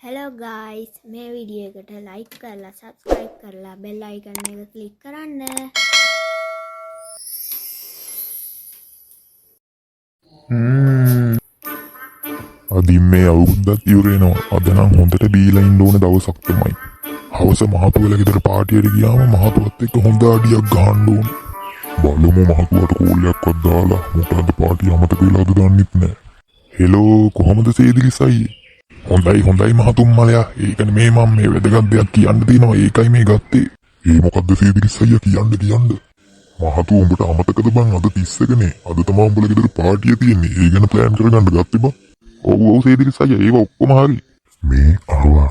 Hello guys මේ video එකට like කරලා සබස්ක්‍රයිබ් කරලා බෙල් අයිකන් එක ක්ලික් කරන්න. අදින් මේ අවුරුද්දක් ඉවර වෙනවා. අද නම් හොඳට බීලා ඉන්න ඕන දවසක් තමයි. හවස මහතුවල ගෙදර පාටියට ගියාම මහතුවත් එක්ක හොඳ අඩියක් ගහන්න ඕන. බලමු මහතුවට කෝල්ලයක්වත් දාලා මොකද පාටිය අමතක වෙලාද දන්නෙත් නෑ. හෙලෝ කොහමද සේදිලිස් අයියේ? හොඳයි මහතුම්මලයා. ඒකනේ මේ මම මේ වැදගත් දෙයක් කියන්න තියෙනවා. ඒකයි මේ ගත්තේ. ඒ මොකද්ද සේදිලිස් අයියා කියන්න. මහතු උඹට අමතකද බං අද 30කනේ. අද තමයි උඹලා ගෙදර පාටිය තියෙන්නේ. ඒ ගැන ප්ලෑන් කරගන්න ගත්තේ බං. ඔව් සේදිලිස් අයියා ඒව ඔක්කොම හරි. මේ අරවා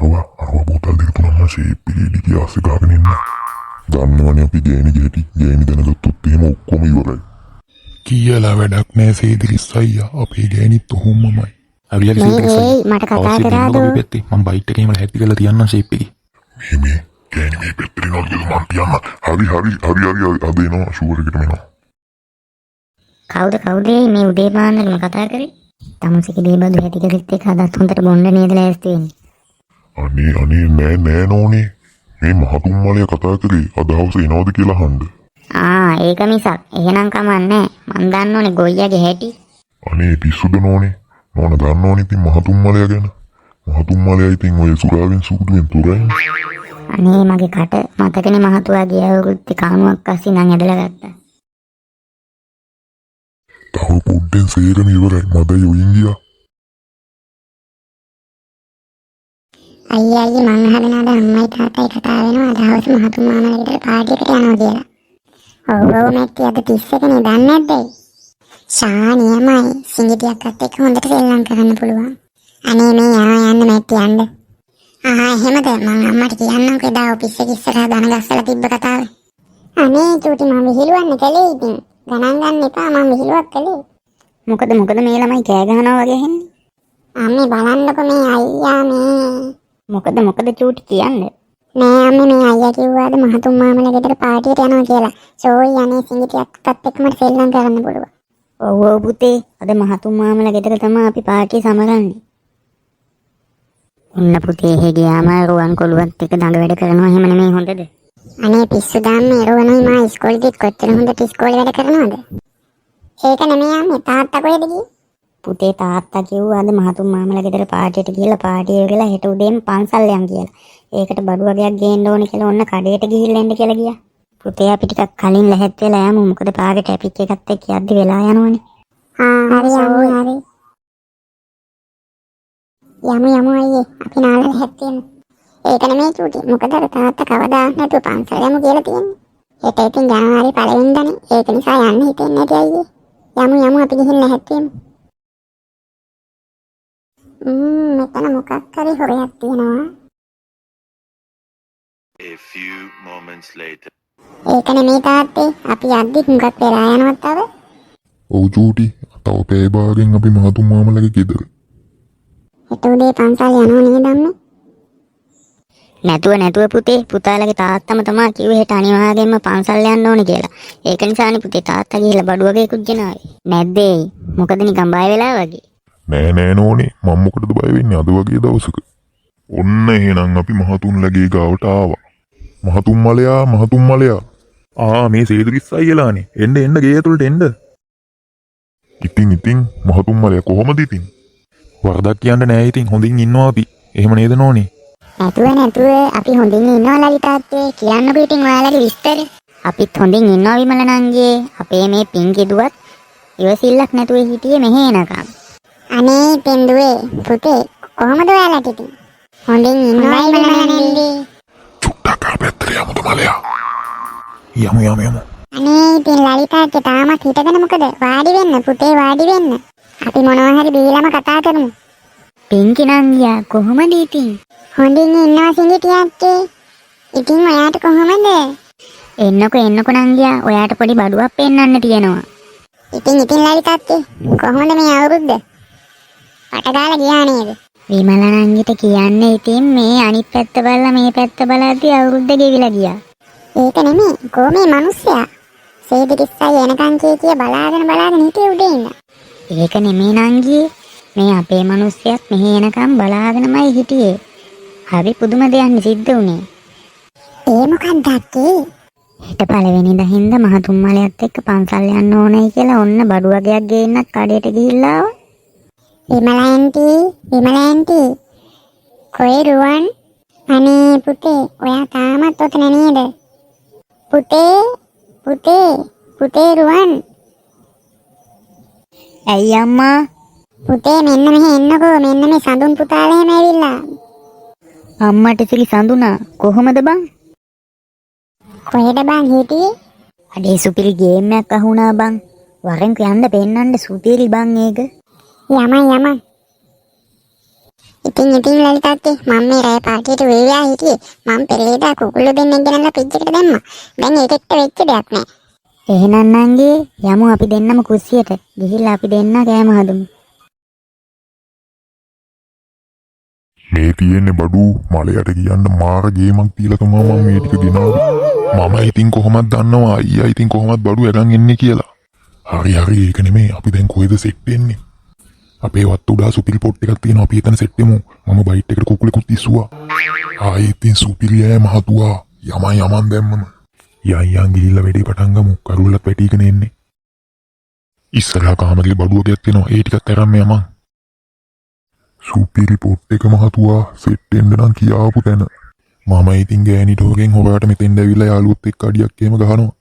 බෝතල් දෙක තුනක් නම් ෂේප් එකේ ඉදි ආස ගාගෙන ඉන්න. දන්නවනේ අපි ගේනි දැනගත්තොත් එහෙම ඔක්කොම ඉවරයි. කියලා වැඩක් නෑ සේදිලිස් අයියා. අපේ ගේනිත් ඔහොමමයි. අවිලි සේදිලිස් අයියා මට කතා කරාද? මම බයිට් එකේම හැටි කරලා තියන්නම් ෂේප් එකේ. මේ ගේනි මේ පෙත්තරේ නෝල් මම තියන්න. හරි අද එනවා ෂුවර් එකටම එනවා. කවුද මේ උදේ පාන්දරම කතා කරේ? තමුසේගේ දේබදු හැටිකෙත් එක්ක අදත් හොඳට බොන්න නේද ලෑස්ති වෙන්නේ? අනේ නෑ නෝනේ. මේ මහතුම්මලිය කතා කරේ අද හවස එනවද කියලා අහන්න. ඒක මිසක් එහෙනම් කමන්නේ. මං දන්නෝනේ ගොයියාගේ හැටි. අනේ පිස්සුද නෝනේ. නෝන දන්නෝනේ ඉතින් මහතුම්මලිය ගැන. මහතුම්මලිය ඉතින් ඔය සුරාවෙන් සුකුටුවෙන් තුරන්නේ. අනේ මගේ කට මතකනේ මහතුවාගේ අවුරුද්දේ කානුවක් අස්සේ නම් ඇදලා ගත්තා. තව පොඩ්ඩෙන් සේරම ඉවරයි. මද යොයින් ගියා. අයියා මං අහගෙන අද අම්මයි තාත්තයි කතා වෙනවා අද හවස මහතුන් මාමලගේ පාටියකට යනවා කියලා. ඔව් මැටි අද 30කනේ දන්නේ නැද්ද? ශානියමයි සිංගිටියක්වත් එක්ක හොඳට සෙල්ලම් කරන්න පුළුවන්. අනේ මේ යන්න මැටි යන්න. එහෙමද? මං අම්මට කියන්නම්කෝ එදා ඔෆිස් එකේ ඉස්සරහා දන ගස්සලා තිබ්බ කතාව. අනේ චූටි මම විහිළුවන්න කළේ ඉතින්. ගණන් ගන්න එපා මම විහිළුවක් කළේ. මොකද මේ ළමයි කෑ ගහනවා වගේ හෙන්නේ. අම්මේ බලන්නකෝ මේ අයියා මේ. මොකද චූටි කියන්නේ? නෑ අම්මේ මේ අයියා කිව්වාද මහතුන් මාමලා ගෙදර පාටියට යනවා කියලා. සෝයි අනේ සිංගිටියක්වත් එක්කම සෙල්ලම් කරන්න පුළුවන්. ඔව් පුතේ අද මහතුන් මාමලා ගෙදර තමයි අපි පාටිය සමරන්නේ. ඔන්න පුතේ එහෙ ගියාම රුවන් කොළුවත් එක්ක දඟ වැඩ කරනවා එහෙම නෙමෙයි හොඳද? අනේ පිස්සු දාන්නේ රුවනයි මා ඉස්කෝලේදීත් කොච්චර හොඳට ඉස්කෝලේ වැඩ කරනවද? ඒක නෙමෙයි අම්මේ තාත්තා කොහෙද ගියේ? පුතේ තාත්තා කිව්වා අද මහතුන් මාමලා ගෙදර පාටියට ගිහලා පාටිය වෙලා හෙට උදේම පන්සල් යන් කියලා. ඒකට බඩු වගේක් ගේන්න ඕනේ කියලා ඔන්න කඩේට ගිහිල්ලා එන්න කියලා ගියා. පුතේ අපි ටිකක් කලින් ලැහැත් වෙලා යමු. මොකද පාගේ ටැපික් එකත් එක්ක යද්දි වෙලා යනවනේ. හරි. යමු අයියේ. අපි නාල ලැහැත් වෙමු. ඒක නෙමෙයි චූටි. මොකද අර තාත්තා කවදාවත් නැතුව පන්සල් යමු කියලා තියෙන්නේ. හෙට ඉතින් ජනවාරි 1 වෙනිදානේ. ඒක නිසා යන්න හිතෙන්නේ නැති අයියේ. යමු අපි ගිහින් ලැහැත් වෙමු. මෙතන මොකක් හරි හොරයක් තියෙනවා. A few moments later. ඒක නෙමෙයි තාත්තේ. අපි යද්දි හුඟක් වෙලා යනවත් තව. ඔව් චූටි. තව පැය භාගයෙන් අපි මහතුන් මාමලගේ ගෙදර. හෙට උදේ පන්සල් යනවා නේද අම්මේ? නැතුව පුතේ. පුතාලගේ තාත්තම තමයි කිව්වේ හෙට අනිවාර්යයෙන්ම පන්සල් යන්න ඕනේ කියලා. ඒක නිසානේ පුතේ තාත්තා ගිහලා බඩු වගේකුත් ගෙනාවේ. නැද්ද ඒ? මොකද නිකන් බය වෙලා වගේ. නෑ නෝනේ. මම මොකටද බය වෙන්නේ අද වගේ දවසක. ඔන්න එහෙනම් අපි මහතුන්ලගේ ගාවට ආවා. මහතුම්මලයා. මේ සේදිලිස් අයියලානේ. එන්න ගේ ඇතුළට එන්න. ඉතින් මහතුම්මලයා කොහමද ඉතින්? වරදක් කියන්න නෑ ඉතින් හොඳින් ඉන්නවා අපි. එහෙම නේද නෝනේ? නැතුව අපි හොඳින් ඉන්නවා ලලි තාත්තේ. කියන්නකෝ ඉතින් ඔයාලගේ විස්තර. අපිත් හොඳින් ඉන්නවා විමල නංගියේ. අපේ මේ පින්කිදුවත් ඉවසිල්ලක් නැතුව හිටියේ මෙහෙ එනකම්. අනේ පින්දුවේ පුතේ කොහමද ඔයාලට ඉතින්? හොඳින් ඉන්නවා විමල නංගි. චුට්ටක් පැත්තට යමුද මලයා? යමු. අනේ ඉතින් ලලි තාත්තේ තාමත් හිටගෙන මොකද? වාඩි වෙන්න පුතේ වාඩි වෙන්න. අපි මොනවා හරි බීලම කතා කරමු. පින්කි නංගියා කොහමද ඉතින්? හොඳින් ඉන්නවා සිංගිටියක්කේ. ඉතින් ඔයාට කොහමද? එන්නකෝ නංගියා. ඔයාට පොඩි බඩුවක් පෙන්නන්න තියෙනවා. ඉතින් ලලි තාත්තේ කොහොමද මේ අවුරුද්ද? පටගාලා ගියා නේද? විමල නංගිට කියන්නේ ඉතින් මේ අනිත් පැත්ත බලලා මේ පැත්ත බලද්දී අවුරුද්ද ගෙවිලා ගියා. ඒක නෙමෙයි. කොහොමේ මිනිස්සයා? සේදිලිස්සයි එනකන් කිය බලාගෙන හිටියේ උඩේ ඉන්න. ඒක නෙමෙයි නංගියේ. මේ අපේ මිනිස්සයත් මෙහෙ එනකම් බලාගෙනමයි හිටියේ. හරි පුදුම දෙයක් සිද්ධ වුණේ. ඒ මොකක්ද අක්කේ? ඊට පළවෙනිදා හින්දා මහතුම්මලයත් එක්ක පන්සල් යන්න ඕනයි කියලා ඔන්න බඩු වගේක් ගේන්නත් කඩේට ගිහිල්ලා ආවා. විමලා ආන්ටි කොයි රුවන්? අනේ පුතේ ඔයා තාමත් ඔතන නේද? පුතේ රුවන්. ඇයි අම්මා? පුතේ මෙන්න මෙහෙ එන්නකෝ, මෙන්න මේ සඳුන් පුතාලා එහෙම ඇවිල්ලා. අම්මට සිලි සඳුනා කොහොමද බං? කොහෙද බං හිටියේ? අඩේ සුපිරි ගේම් එකක් අහුණා බං. වරෙන් යන්න පෙන්නන්න සුපිරි බං ඒක. යමන්. ඉතින් ලලිතාත්තේ මම මේ රෑ පාටියට වේවියා හිටියේ. මම පෙරේදා කුකුළු දෙන්නෙක් ගෙනල්ලා ෆ්‍රිජ් එකට දැම්මා. දැන් ඒකෙට වෙච්ච දෙයක් නෑ. එහෙනම් නංගී යමු අපි දෙන්නම කුස්සියට. ගිහිල්ලා අපි දෙන්න කෑම හදමු. මේ තියෙන්නේ බඩු මලයට කියන්න මාර ගේමක් තියලා තමයි මම මේ ටික ගෙනාවේ. මම ඉතින් කොහොමද දන්නවා අයියා ඉතින් කොහොමද බඩු අරන් එන්නේ කියලා. හරි ඒක නෙමෙයි අපි දැන් කොහෙද සෙට් වෙන්නේ? අපේ වත්ත උඩා සුපිරි පොට් එකක් තියෙනවා අපි එතන සෙට් වෙමු. මම බයිට් එකට කුකුලෙකුත් ඉස්සුවා. ආයේ ඉතින් සුපිරි ඈ මහතුවා. යමන් දැම්මම. යන් ගිහිල්ලා වැඩේ පටන් ගමු. කරුල්ලත් වැටිගෙන එන්නේ. ඉස්සරහා කාමරේ බඩුවකයක් තියෙනවා. ඒ ටිකත් අරන් යමන්. සුපිරි පොට් එක මහතුවා සෙට් වෙන්න නම් කියාපු තැන. මම ඉතින් ගෑණිට හොරෙන් හොරාට මෙතෙන්ද ඇවිල්ලා යාළුවොත් එක්ක අඩියක් එහෙම ගහනවා.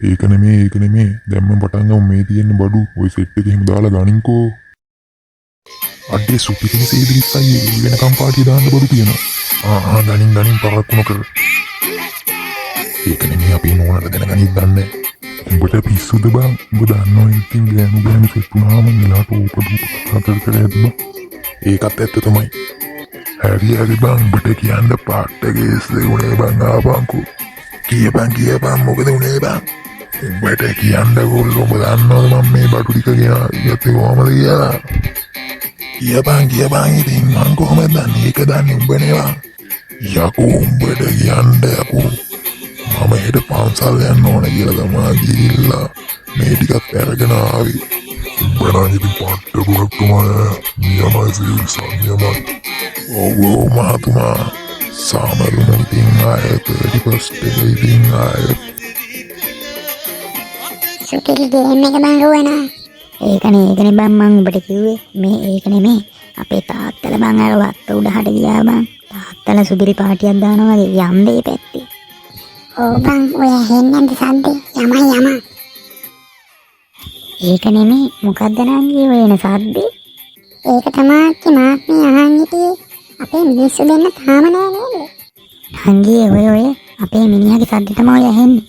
ඒක නෙමේ දැම්ම පටන් ගමු. මේ තියෙන බඩු ওই සෙට් එක එහෙම දාලා ගනින්කෝ. අඩේ සුපිරිනේ සීදිරිස් අයියේ වෙනකම් පාටිය දාන්න බඩු තියෙනවා. ගනින් පරක්කු නොකර. ඒක නෙමේ අපි මොනවද දැනගනිත් දන්නේ. උඹට පිස්සුද බං? උඹ දන්නවා ඉතින් ගෑනු සෙට් වුණාම මෙලාට ඕපදු කතා කර ඇද්ද? ඒකත් ඇත්ත තමයි. හරි බං උඹට කියන්න පාට්ටගේ ඉස්සෙවුනේ බං ආපන්කෝ. කියපන් මොකද උනේ බං? උඹට කියන්න ගොල්ලෝ උඹ දන්නවද මම මේ බඩු ටික ගෙනා යත්තේ කොහමද කියලා? කියපන් ඉතින් මං කොහොමද දන්නේ? ඒක දන්නේ උඹනේ බං. යකෝ උඹට කියන්න යකෝ. මම හෙට පන්සල් යන්න ඕන කියලා තමයි ගිහිල්ලා මේ ටිකත් අරගෙන ආවේ. උඹලා ඉතින් පාට්ට ගොඩක් තමයි. නියමයි. ඔව් මහතුමා. සාමරුණ ඉතින් ආයෙත් 31st එක ඉතින් ආයෙත්. සුපිරි ගේම් එක බං රුවනා. ඒකනේ බං මං ඔබට කිව්වේ මේ ඒක නෙමේ අපේ තාත්තලා බං අර වත්ත උඩහට ගියා බං. තාත්තලා සුපිරි පාටියක් දානවා වගේ යම් දෙයි පැත්තේ. ඕ බං ඔය හෙන්නද සද්දේ? යමන්. ඒක නෙමේ මොකද්ද නංගී ඔය එන සද්දේ? ඒක තමයි මාත්මී අහන් හිටියේ. අපේ මිනිස්සු දෙන්න තාම නෑ නේද? නංගී ඔය අපේ මිනිහාගේ සද්ද තමයි ඔය ඇහෙන්නේ.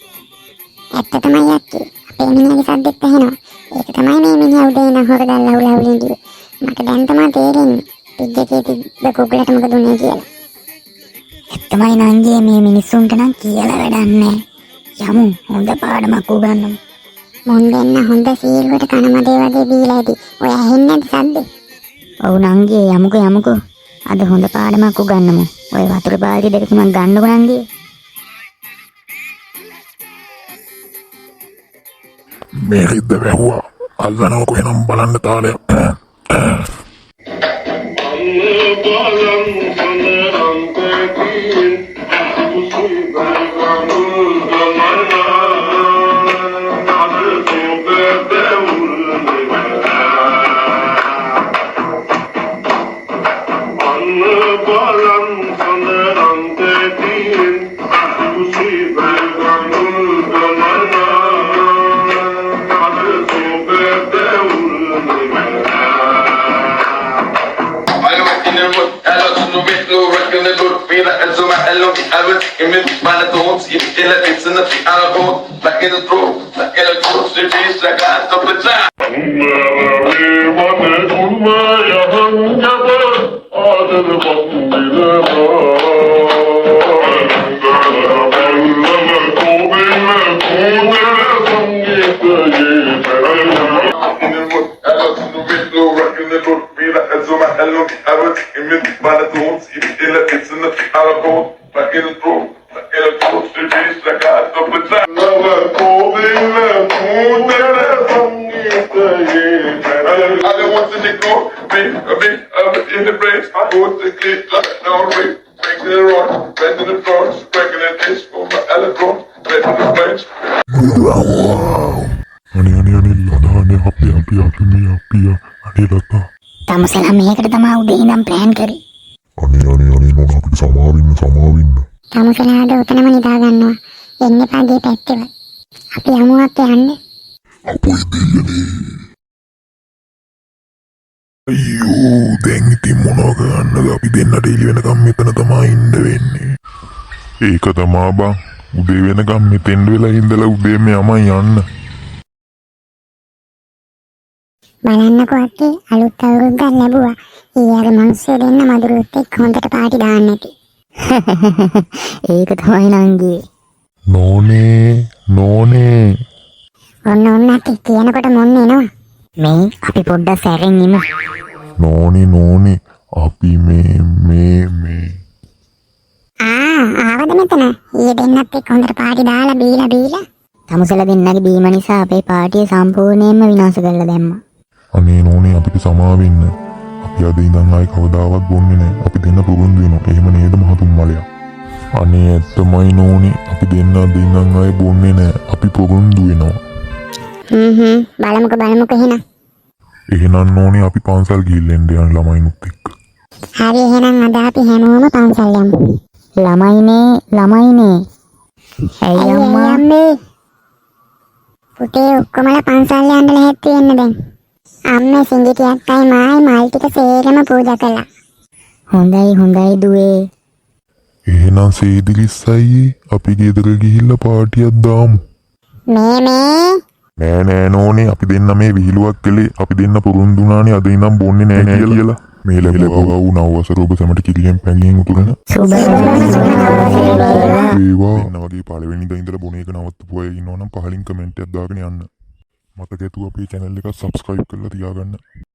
ඇත්ත තමයි යක්කේ. අපේ මිනිහාගේ සද්දෙත් ඇහෙනවා. ඒක තමයි මේ මිනිහා උඩේ ඉන්න හොර දැල්ලා උලවලින් ගියේ. මට දැන් තමයි තේරෙන්නේ ෆ්‍රිජ් එකේ තිබ්බ කුකුලට මොකද උනේ කියලා. ඇත්තමයි නංගී මේ මිනිස්සුන්ට නම් කියලා වැඩක් නෑ. යමු හොඳ පාඩමක් උගන්වමු. මොන් දෙන්න හොඳ සීල්වට කනමදේ වගේ දීලා ඇති. ඔය ඇහෙන්නේ නැද්ද සද්දේ? ඔව් නංගී යමුකෝ. අද හොඳ පාඩමක් උගන්වමු. ඔය වතුර බාල්දි දෙක තුනක් ගන්නකො නංගී. මේ රිද්ද වැහුවා. අල්ලනවා කොහෙනම් බලන්න තාලයක්. Making the doors, breaking the dish for my elephant, making the bench. අනේ ලතානේ අපි මේ අනේ ලතා තමුසෙලා මේකට තමයි උදේ ඉඳන් ප්ලෑන් කරේ. අනේ නෝන අපිට සමාවෙන්න තමුසලාට උතනම නිදා ගන්නවා. එන්න එපා ගේ පැත්තේ. අපි යමුවත් යන්න. අපොයි දෙයනේ අයියෝ දැන් ඉතින් මොනවා කරන්නද අපි දෙන්නට එළි වෙනකම් මෙතන තමයි ඉන්න වෙන්නේ ඒක තමා බං උදේ වෙනකම් මෙතෙන් වෙලා ඉඳලා උදේම යමයි යන්න බලන්නකෝ අක්කේ අලුත් අවුරුද්දක් ලැබුවා. ඊයර මිනිස්සු දෙන්න මදුරුත් එක්ක හොඳට පාටි දාන්න ඇති. ඒක තමයි නංගි. නෝනේ ඔන්න අක්කේ කියනකොට මොන්න එනවා. මේ අපි පොඩ්ඩක් සැරෙන් ඉමු. නෝනේ අපි මේ ආවද මෙතන? ඊයේ දෙන්නත් එක්ක හොඳට පාටි දාලා බීලා. තමුසෙලා දෙන්නගේ බීම නිසා අපේ පාටිය සම්පූර්ණයෙන්ම විනාශ කරලා දැම්මා. අනේ නෝනේ අපිට සමාවෙන්න අපි අද ඉඳන් ආයි කවදාවත් බොන්නේ නැහැ අපි දෙන්න පුරුදු වෙනවා එහෙම නේද මහතුන් මලයා අනේ ඇත්තමයි නෝනේ අපි දෙන්න අද ඉඳන් ආයි බොන්නේ නැහැ අපි පුරුදු වෙනවා බලමුකෝ එහෙනම්. එහෙනම් නෝනේ අපි පන්සල් ගිහින් එන්න යන ළමයිනුත් එක්ක හරි එහෙනම් අද අපි හැමෝම පන්සල් යමු. ළමයිනේ. ඇයි අම්මා? පුතේ ඔක්කොමලා පන්සල් යන්න ලැහැත්ති වෙන්න දැන්. අම්මා සිංගිටියක් අයි මායි මල් ටික සේරම පූජා කළා. හොඳයි දුවේ. එහෙනම් සීදිලිස්සයි අපි ගෙදර ගිහිල්ලා පාටියක් දාමු නෑ නෝනේ අපි දෙන්න මේ විහිළුවක් කළේ අපි දෙන්න පුරුදු වුණානේ අද ඉඳන් බොන්නේ නෑ කියලා මේ ලැබුවා නවවසර ඔබ සැමට කිරියෙන් පැංගියෙන් උතුරන ඒවා නවගේ පළවෙනි දා ඉඳලා බොන එක නවත්තපු අය ඉන්නවනම් පහලින් කමෙන්ට් එකක් දාගෙන යන්න මතක ඇතුව අපේ channel එක subscribe කරලා තියාගන්න